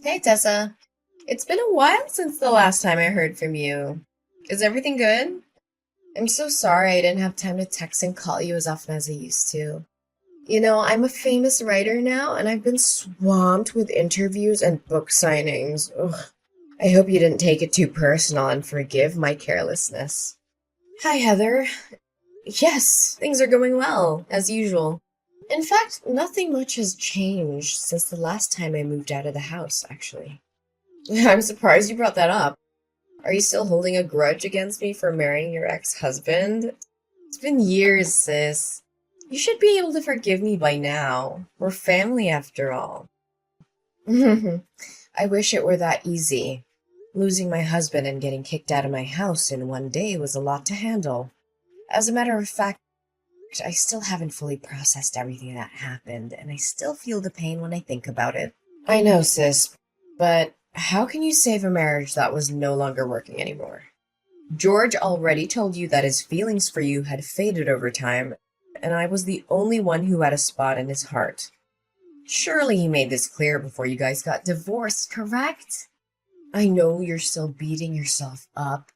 Hey Tessa, it's been a while since the last time I heard from you. Is everything good? I'm so sorry I didn't have time to text and call you as often as I used to. I'm a famous writer now and I've been swamped with interviews and book signings. Ugh. I hope you didn't take it too personal and forgive my carelessness. Hi, Heather. Yes, things are going well, as usual. In fact, nothing much has changed since the last time I moved out of the house, actually. I'm surprised you brought that up. Are you still holding a grudge against me for marrying your ex-husband? It's been years, sis. You should be able to forgive me by now. We're family after all. I wish it were that easy. Losing my husband and getting kicked out of my house in one day was a lot to handle. As a matter of fact, I still haven't fully processed everything that happened, and I still feel the pain when I think about it. I know, sis, but how can you save a marriage that was no longer working anymore? George already told you that his feelings for you had faded over time, and I was the only one who had a spot in his heart. Surely he made this clear before you guys got divorced, correct? I know you're still beating yourself up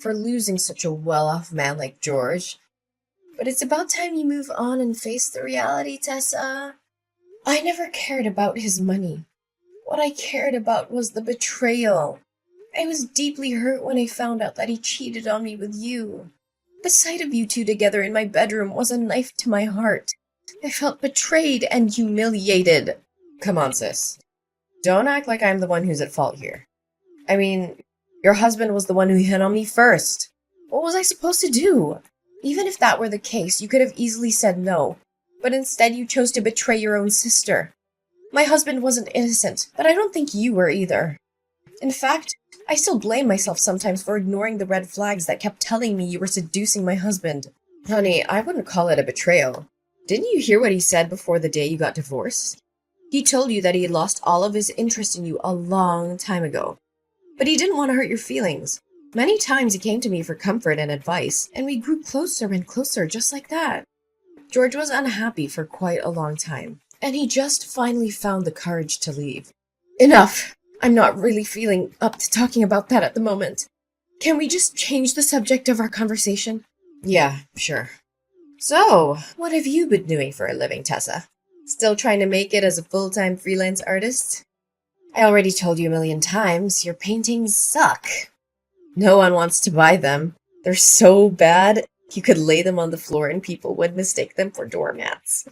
for losing such a well-off man like George, but it's about time you move on and face the reality, Tessa. I never cared about his money. What I cared about was the betrayal. I was deeply hurt when I found out that he cheated on me with you. The sight of you two together in my bedroom was a knife to my heart. I felt betrayed and humiliated. Come on, sis. Don't act like I'm the one who's at fault here. I mean, your husband was the one who hit on me first. What was I supposed to do? Even if that were the case, you could have easily said no. But instead you chose to betray your own sister. My husband wasn't innocent, but I don't think you were either. In fact, I still blame myself sometimes for ignoring the red flags that kept telling me you were seducing my husband. Honey, I wouldn't call it a betrayal. Didn't you hear what he said before the day you got divorced? He told you that he had lost all of his interest in you a long time ago. But he didn't want to hurt your feelings. Many times he came to me for comfort and advice, and we grew closer and closer just like that. George was unhappy for quite a long time, and he just finally found the courage to leave. Enough! I'm not really feeling up to talking about that at the moment. Can we just change the subject of our conversation? Yeah, sure. So, what have you been doing for a living, Tessa? Still trying to make it as a full-time freelance artist? I already told you a million times, your paintings suck. No one wants to buy them. They're so bad, you could lay them on the floor and people would mistake them for doormats.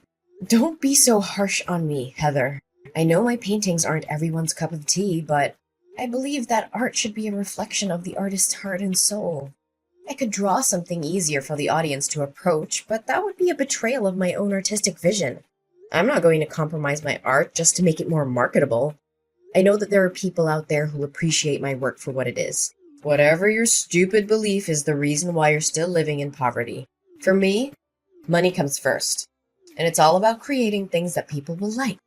Don't be so harsh on me, Heather. I know my paintings aren't everyone's cup of tea, but I believe that art should be a reflection of the artist's heart and soul. I could draw something easier for the audience to approach, but that would be a betrayal of my own artistic vision. I'm not going to compromise my art just to make it more marketable. I know that there are people out there who appreciate my work for what it is. Whatever your stupid belief is the reason why you're still living in poverty. For me, money comes first. And it's all about creating things that people will like.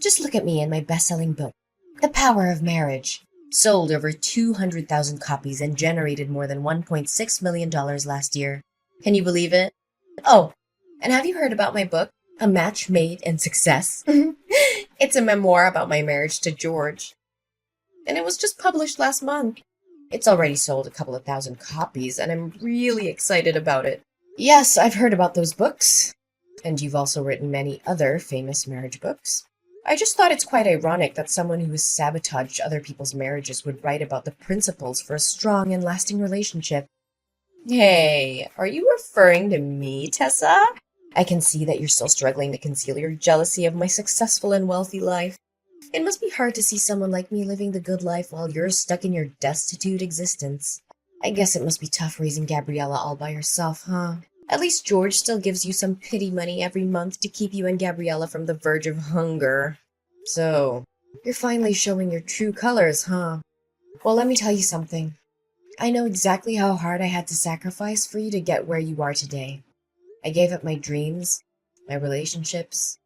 Just look at me and my best-selling book, The Power of Marriage. Sold over 200,000 copies and generated more than $1.6 million last year. Can you believe it? Oh, and have you heard about my book, A Match Made in Success? It's a memoir about my marriage to George. And it was just published last month. It's already sold a couple of thousand copies, and I'm really excited about it. Yes, I've heard about those books. And you've also written many other famous marriage books. I just thought it's quite ironic that someone who has sabotaged other people's marriages would write about the principles for a strong and lasting relationship. Hey, are you referring to me, Tessa? I can see that you're still struggling to conceal your jealousy of my successful and wealthy life. It must be hard to see someone like me living the good life while you're stuck in your destitute existence. I guess it must be tough raising Gabriella all by yourself, huh? At least George still gives you some pity money every month to keep you and Gabriella from the verge of hunger. So, you're finally showing your true colors, huh? Well, let me tell you something. I know exactly how hard I had to sacrifice for you to get where you are today. I gave up my dreams, my relationships,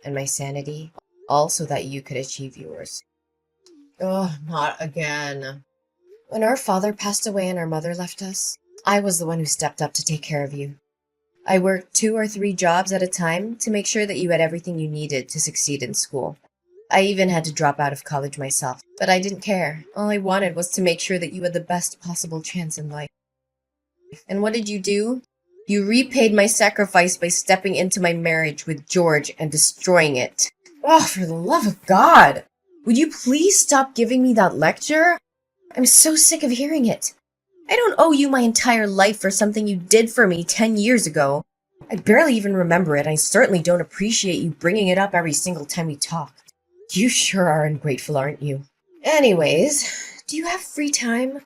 and my sanity, all so that you could achieve yours. Oh, not again. When our father passed away and our mother left us, I was the one who stepped up to take care of you. I worked 2 or 3 jobs at a time to make sure that you had everything you needed to succeed in school. I even had to drop out of college myself, but I didn't care. All I wanted was to make sure that you had the best possible chance in life. And what did you do? You repaid my sacrifice by stepping into my marriage with George and destroying it. Oh, for the love of God! Would you please stop giving me that lecture? I'm so sick of hearing it. I don't owe you my entire life for something you did for me 10 years ago. I barely even remember it. I certainly don't appreciate you bringing it up every single time we talk. You sure are ungrateful, aren't you? Anyways, do you have free time?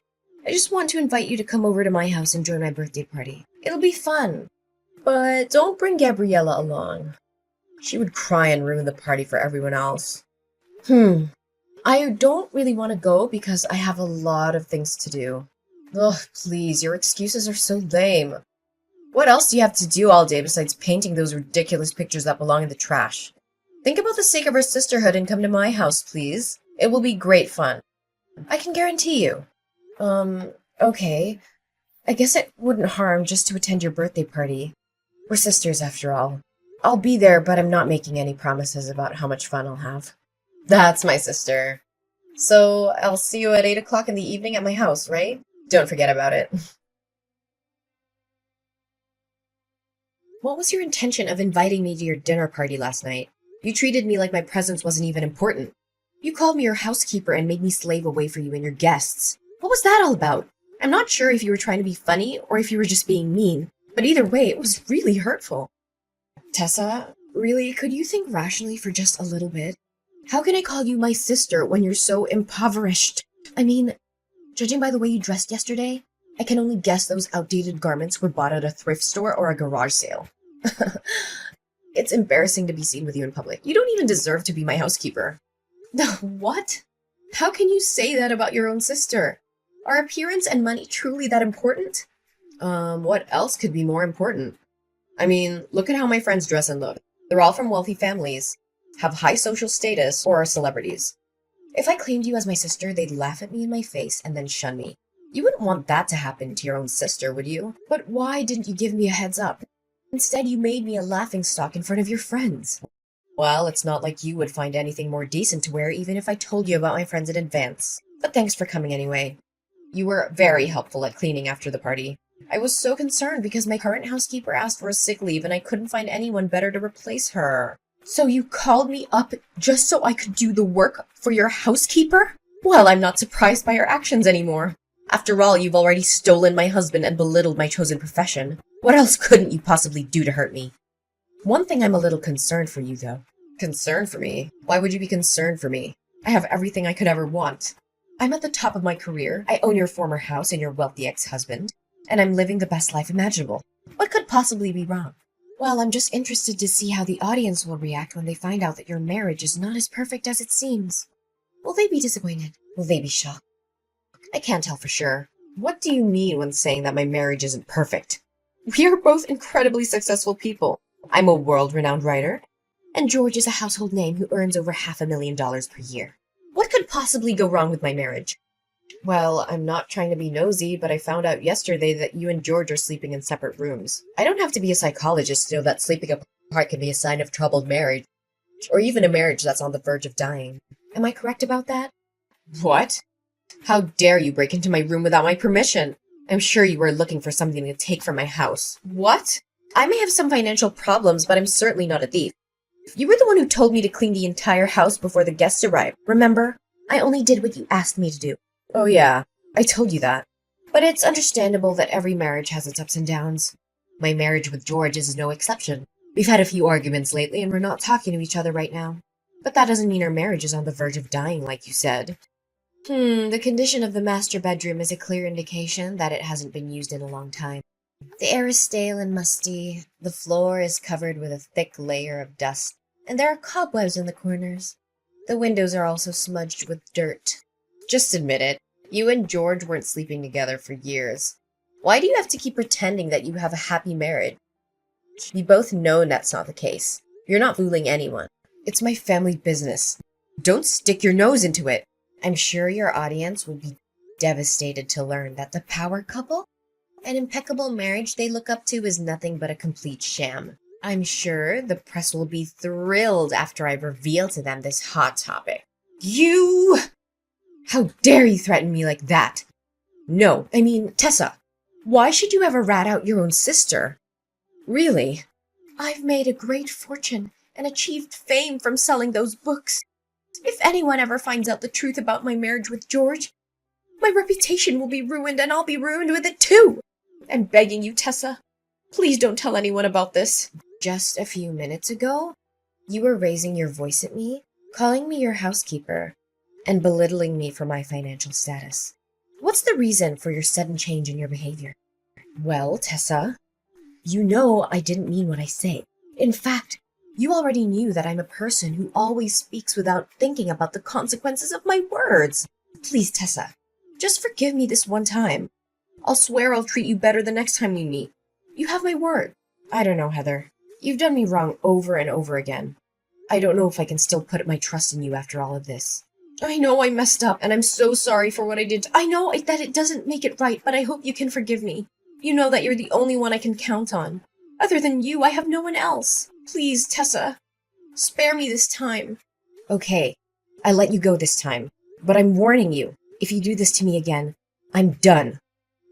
I just want to invite you to come over to my house and join my birthday party. It'll be fun. But don't bring Gabriella along. She would cry and ruin the party for everyone else. I don't really want to go because I have a lot of things to do. Ugh, please, your excuses are so lame. What else do you have to do all day besides painting those ridiculous pictures that belong in the trash? Think about the sake of our sisterhood and come to my house, please. It will be great fun. I can guarantee you. Okay. I guess it wouldn't harm just to attend your birthday party. We're sisters, after all. I'll be there, but I'm not making any promises about how much fun I'll have. That's my sister. So, I'll see you at 8 o'clock in the evening at my house, right? Don't forget about it. What was your intention of inviting me to your dinner party last night? You treated me like my presence wasn't even important. You called me your housekeeper and made me slave away for you and your guests. What was that all about? I'm not sure if you were trying to be funny or if you were just being mean, but either way, it was really hurtful. Tessa, really, could you think rationally for just a little bit? How can I call you my sister when you're so impoverished? I mean, judging by the way you dressed yesterday, I can only guess those outdated garments were bought at a thrift store or a garage sale. It's embarrassing to be seen with you in public. You don't even deserve to be my housekeeper. What? How can you say that about your own sister? Are appearance and money truly that important? What else could be more important? I mean, look at how my friends dress and look. They're all from wealthy families, have high social status, or are celebrities. If I claimed you as my sister, they'd laugh at me in my face and then shun me. You wouldn't want that to happen to your own sister, would you? But why didn't you give me a heads up? Instead, you made me a laughingstock in front of your friends. Well, it's not like you would find anything more decent to wear even if I told you about my friends in advance. But thanks for coming anyway. You were very helpful at cleaning after the party. I was so concerned because my current housekeeper asked for a sick leave and I couldn't find anyone better to replace her. So you called me up just so I could do the work for your housekeeper? Well, I'm not surprised by your actions anymore. After all, you've already stolen my husband and belittled my chosen profession. What else couldn't you possibly do to hurt me? One thing I'm a little concerned for you, though. Concerned for me? Why would you be concerned for me? I have everything I could ever want. I'm at the top of my career, I own your former house and your wealthy ex-husband, and I'm living the best life imaginable. What could possibly be wrong? Well, I'm just interested to see how the audience will react when they find out that your marriage is not as perfect as it seems. Will they be disappointed? Will they be shocked? I can't tell for sure. What do you mean when saying that my marriage isn't perfect? We are both incredibly successful people. I'm a world-renowned writer, and George is a household name who earns over $500,000 per year. What could possibly go wrong with my marriage? Well, I'm not trying to be nosy, but I found out yesterday that you and George are sleeping in separate rooms. I don't have to be a psychologist to know that sleeping apart can be a sign of troubled marriage, or even a marriage that's on the verge of dying. Am I correct about that? What? How dare you break into my room without my permission? I'm sure you were looking for something to take from my house. What? I may have some financial problems, but I'm certainly not a thief. You were the one who told me to clean the entire house before the guests arrived, remember? I only did what you asked me to do. Oh yeah, I told you that. But it's understandable that every marriage has its ups and downs. My marriage with George is no exception. We've had a few arguments lately and we're not talking to each other right now. But that doesn't mean our marriage is on the verge of dying like you said. The condition of the master bedroom is a clear indication that it hasn't been used in a long time. The air is stale and musty, the floor is covered with a thick layer of dust, and there are cobwebs in the corners. The windows are also smudged with dirt. Just admit it, you and George weren't sleeping together for years. Why do you have to keep pretending that you have a happy marriage? We both know that's not the case. You're not fooling anyone. It's my family business. Don't stick your nose into it. I'm sure your audience will be devastated to learn that the power couple, an impeccable marriage they look up to, is nothing but a complete sham. I'm sure the press will be thrilled after I reveal to them this hot topic. You! How dare you threaten me like that? No, I mean, Tessa, why should you ever rat out your own sister? Really? I've made a great fortune and achieved fame from selling those books. If anyone ever finds out the truth about my marriage with George, my reputation will be ruined and I'll be ruined with it too. I'm begging you, Tessa, please don't tell anyone about this. Just a few minutes ago, you were raising your voice at me, calling me your housekeeper, and belittling me for my financial status. What's the reason for your sudden change in your behavior? Well, Tessa, you know I didn't mean what I say. In fact, you already knew that I'm a person who always speaks without thinking about the consequences of my words. Please, Tessa, just forgive me this one time. I'll swear I'll treat you better the next time we meet. You have my word. I don't know, Heather. You've done me wrong over and over again. I don't know if I can still put my trust in you after all of this. I know I messed up, and I'm so sorry for what I did. I know that it doesn't make it right, but I hope you can forgive me. You know that you're the only one I can count on. Other than you, I have no one else. Please, Tessa, spare me this time. Okay, I let you go this time, but I'm warning you, if you do this to me again, I'm done.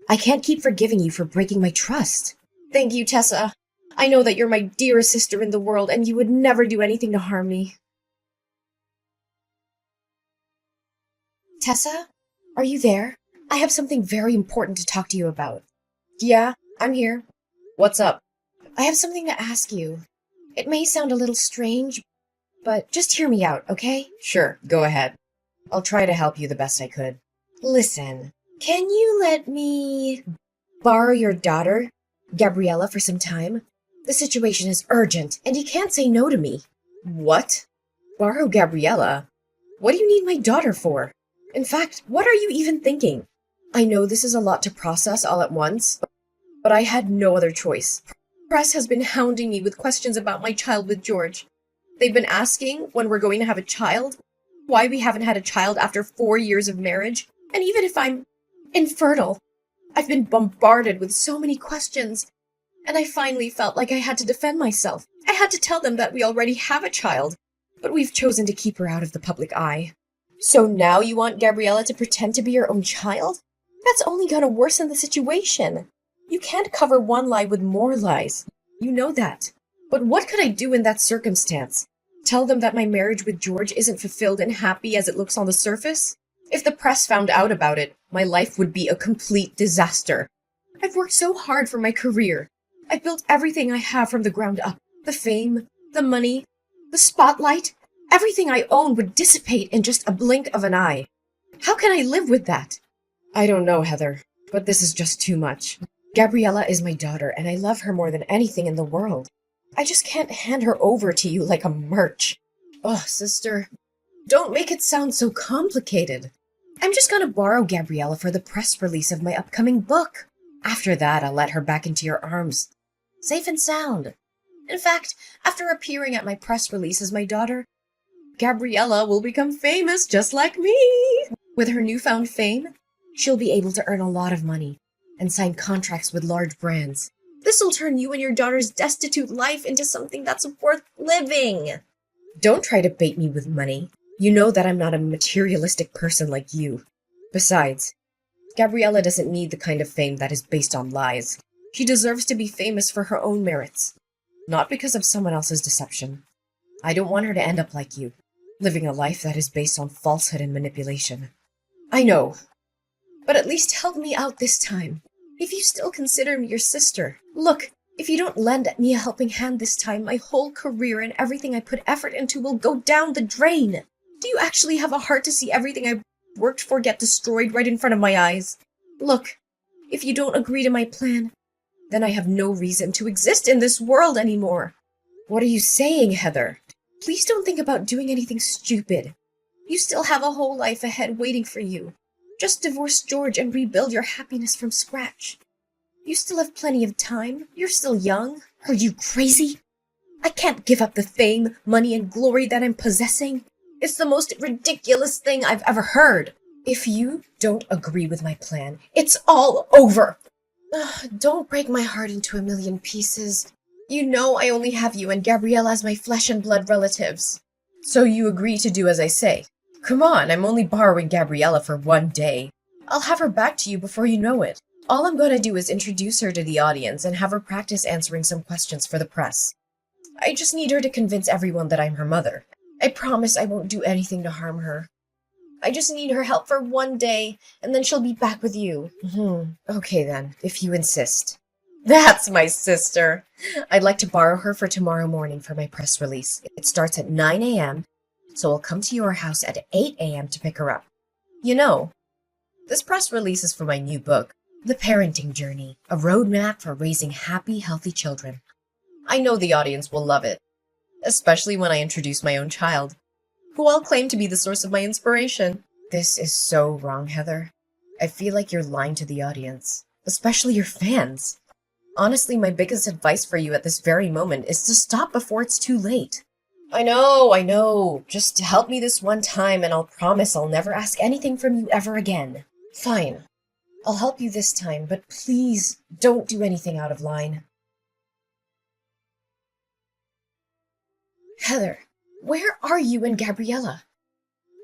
I can't keep forgiving you for breaking my trust. Thank you, Tessa. I know that you're my dearest sister in the world, and you would never do anything to harm me. Tessa, are you there? I have something very important to talk to you about. Yeah, I'm here. What's up? I have something to ask you. It may sound a little strange, but just hear me out, okay? Sure, go ahead. I'll try to help you the best I could. Listen, can you let me borrow your daughter, Gabriella, for some time? The situation is urgent, and you can't say no to me. What? Borrow Gabriella? What do you need my daughter for? In fact, what are you even thinking? I know this is a lot to process all at once, but I had no other choice. Press has been hounding me with questions about my child with George. They've been asking when we're going to have a child, why we haven't had a child after 4 years of marriage, and even if I'm infertile. I've been bombarded with so many questions, and I finally felt like I had to defend myself. I had to tell them that we already have a child, but we've chosen to keep her out of the public eye. So now you want Gabriella to pretend to be your own child? That's only gonna worsen the situation. You can't cover one lie with more lies. You know that. But what could I do in that circumstance? Tell them that my marriage with George isn't fulfilled and happy as it looks on the surface? If the press found out about it, my life would be a complete disaster. I've worked so hard for my career. I built everything I have from the ground up. The fame, the money, the spotlight. Everything I own would dissipate in just a blink of an eye. How can I live with that? I don't know, Heather, but this is just too much. Gabriella is my daughter, and I love her more than anything in the world. I just can't hand her over to you like a merch. Oh, sister, don't make it sound so complicated. I'm just gonna borrow Gabriella for the press release of my upcoming book. After that, I'll let her back into your arms, safe and sound. In fact, after appearing at my press release as my daughter, Gabriella will become famous just like me. With her newfound fame, she'll be able to earn a lot of money and sign contracts with large brands. This will turn you and your daughter's destitute life into something that's worth living. Don't try to bait me with money. You know that I'm not a materialistic person like you. Besides, Gabriella doesn't need the kind of fame that is based on lies. She deserves to be famous for her own merits, not because of someone else's deception. I don't want her to end up like you, living a life that is based on falsehood and manipulation. I know, but at least help me out this time. If you still consider me your sister. Look, if you don't lend me a helping hand this time, my whole career and everything I put effort into will go down the drain. Do you actually have a heart to see everything I worked for get destroyed right in front of my eyes? Look, if you don't agree to my plan, then I have no reason to exist in this world anymore. What are you saying, Heather? Please don't think about doing anything stupid. You still have a whole life ahead waiting for you. Just divorce George and rebuild your happiness from scratch. You still have plenty of time. You're still young. Are you crazy? I can't give up the fame, money, and glory that I'm possessing. It's the most ridiculous thing I've ever heard. If you don't agree with my plan, it's all over. Ugh, don't break my heart into a million pieces. You know I only have you and Gabriella as my flesh and blood relatives. So you agree to do as I say. Come on, I'm only borrowing Gabriella for one day. I'll have her back to you before you know it. All I'm gonna do is introduce her to the audience and have her practice answering some questions for the press. I just need her to convince everyone that I'm her mother. I promise I won't do anything to harm her. I just need her help for one day, and then she'll be back with you. Okay then, if you insist. That's my sister. I'd like to borrow her for tomorrow morning for my press release. It starts at 9 a.m., so I'll come to your house at 8 a.m. to pick her up. You know, this press release is for my new book, The Parenting Journey, a roadmap for raising happy, healthy children. I know the audience will love it, especially when I introduce my own child, who I'll claim to be the source of my inspiration. This is so wrong, Heather. I feel like you're lying to the audience, especially your fans. Honestly, my biggest advice for you at this very moment is to stop before it's too late. I know. Just help me this one time and I'll promise I'll never ask anything from you ever again. Fine. I'll help you this time, but please don't do anything out of line. Heather, where are you and Gabriella?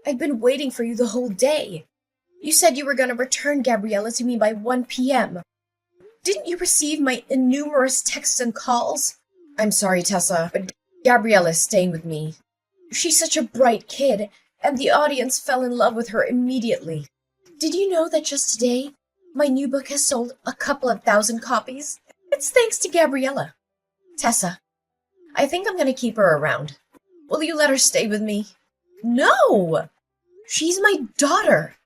I've been waiting for you the whole day. You said you were going to return Gabriella to me by 1 p.m. Didn't you receive my innumerous texts and calls? I'm sorry, Tessa, but Gabriella is staying with me. She's such a bright kid, and the audience fell in love with her immediately. Did you know that just today, my new book has sold a couple of thousand copies? It's thanks to Gabriella. Tessa, I think I'm going to keep her around. Will you let her stay with me? No! She's my daughter.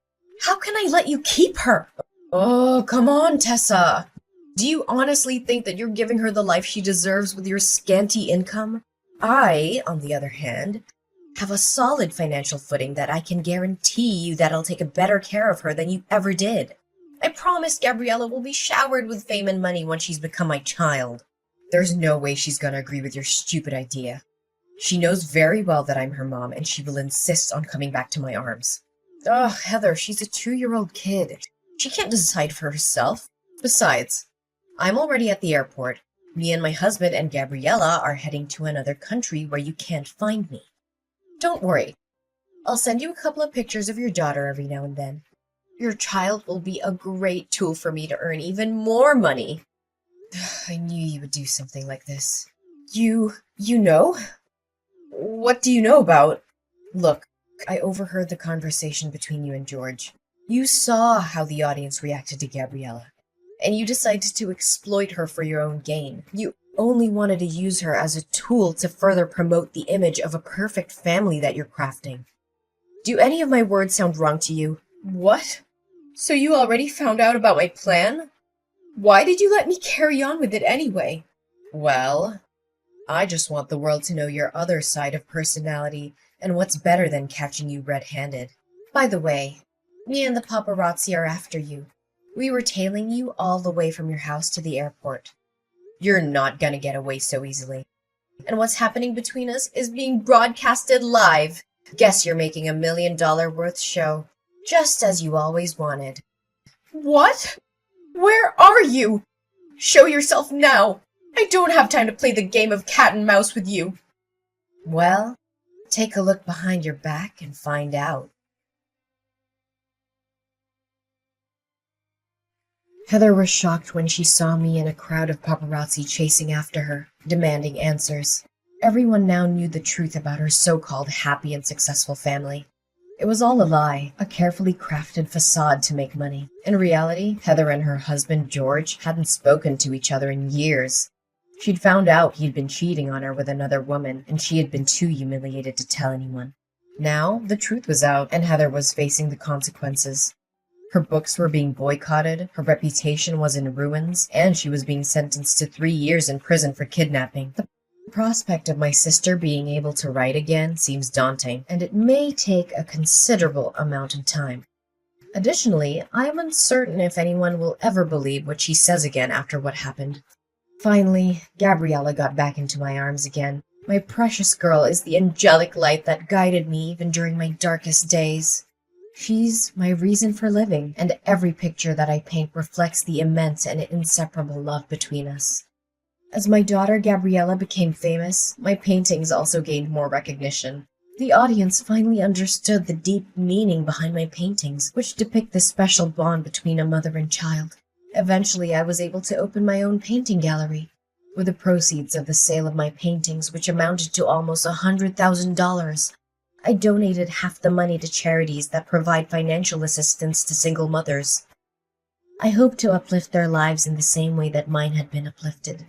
How can I let you keep her? Oh, come on, Tessa. Do you honestly think that you're giving her the life she deserves with your scanty income? I, on the other hand, have a solid financial footing that I can guarantee you that I'll take a better care of her than you ever did. I promise Gabriella will be showered with fame and money once she's become my child. There's no way she's gonna agree with your stupid idea. She knows very well that I'm her mom, and she will insist on coming back to my arms. Ugh, Heather, she's a 2-year-old kid. She can't decide for herself. Besides, I'm already at the airport. Me and my husband and Gabriella are heading to another country where you can't find me. Don't worry. I'll send you a couple of pictures of your daughter every now and then. Your child will be a great tool for me to earn even more money. I knew you would do something like this. You know? What do you know about? Look, I overheard the conversation between you and George. You saw how the audience reacted to Gabriella, and you decided to exploit her for your own gain. You only wanted to use her as a tool to further promote the image of a perfect family that you're crafting. Do any of my words sound wrong to you? What? So you already found out about my plan? Why did you let me carry on with it anyway? Well, I just want the world to know your other side of personality, and what's better than catching you red-handed. By the way, me and the paparazzi are after you. We were tailing you all the way from your house to the airport. You're not gonna get away so easily. And what's happening between us is being broadcasted live. Guess you're making $1 million worth show, just as you always wanted. What? Where are you? Show yourself now. I don't have time to play the game of cat and mouse with you. Well, take a look behind your back and find out. Heather was shocked when she saw me in a crowd of paparazzi chasing after her, demanding answers. Everyone now knew the truth about her so-called happy and successful family. It was all a lie, a carefully crafted facade to make money. In reality, Heather and her husband George hadn't spoken to each other in years. She'd found out he'd been cheating on her with another woman, and she had been too humiliated to tell anyone. Now, the truth was out, and Heather was facing the consequences. Her books were being boycotted, her reputation was in ruins, and she was being sentenced to 3 years in prison for kidnapping. The prospect of my sister being able to write again seems daunting, and it may take a considerable amount of time. Additionally, I am uncertain if anyone will ever believe what she says again after what happened. Finally, Gabriella got back into my arms again. My precious girl is the angelic light that guided me even during my darkest days. She's my reason for living, and every picture that I paint reflects the immense and inseparable love between us. As my daughter Gabriella became famous, my paintings also gained more recognition. The audience finally understood the deep meaning behind my paintings, which depict the special bond between a mother and child. Eventually, I was able to open my own painting gallery. With the proceeds of the sale of my paintings, which amounted to almost $100,000, I donated half the money to charities that provide financial assistance to single mothers. I hope to uplift their lives in the same way that mine had been uplifted.